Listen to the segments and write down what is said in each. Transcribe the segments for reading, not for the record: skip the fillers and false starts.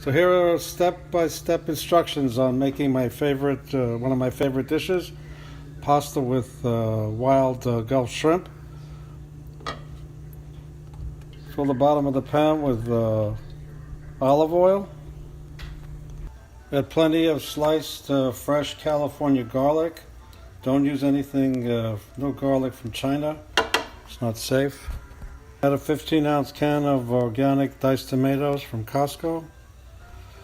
So here are step-by-step instructions on making my favorite, one of my favorite dishes, pasta with wild Gulf shrimp. Fill the bottom of the pan with olive oil. Add plenty of sliced fresh California garlic. Don't use anything, no garlic from China. It's not safe. Add a 15-ounce can of organic diced tomatoes from Costco.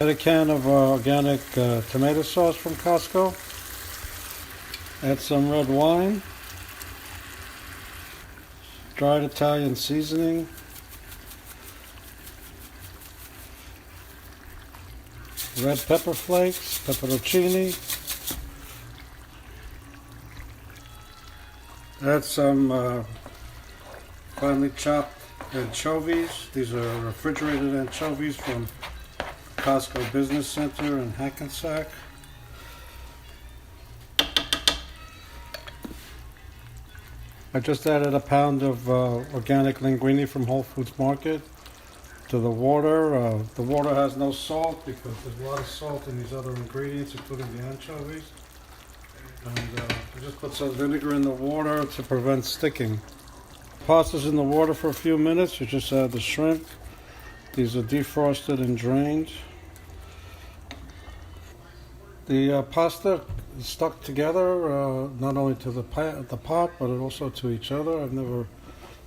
Add a can of organic tomato sauce from Costco. Add some red wine. Dried Italian seasoning. Red pepper flakes, pepperoncini. Add some finely chopped anchovies. These are refrigerated anchovies from Costco Business Center in Hackensack. I just added a pound of organic linguine from Whole Foods Market to the water. The water has no salt because there's a lot of salt in these other ingredients, including the anchovies. And I just put some vinegar in the water to prevent sticking. Pasta's in the water for a few minutes. You just add the shrimp. These are defrosted and drained. The pasta is stuck together, not only to the pot, but also to each other. I've never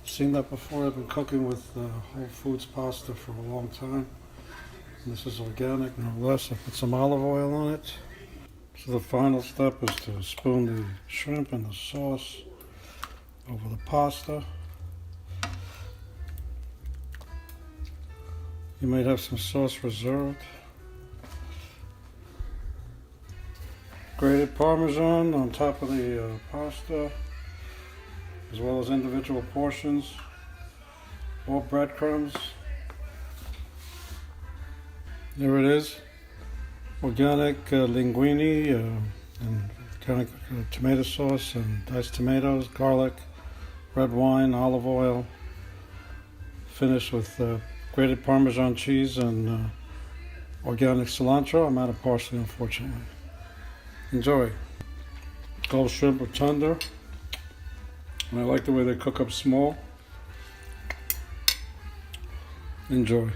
seen that before. I've been cooking with Whole Foods pasta for a long time. And this is organic, no less. I put some olive oil on it. So the final step is to spoon the shrimp and the sauce over the pasta. You might have some sauce reserved. Grated Parmesan on top of the pasta, as well as individual portions, or breadcrumbs. There it is, organic linguine and organic tomato sauce and diced tomatoes, garlic, red wine, olive oil, finished with grated Parmesan cheese and organic cilantro. I'm out of parsley, unfortunately. Enjoy. Gulf shrimp are tender, and I like the way they cook up small. Enjoy.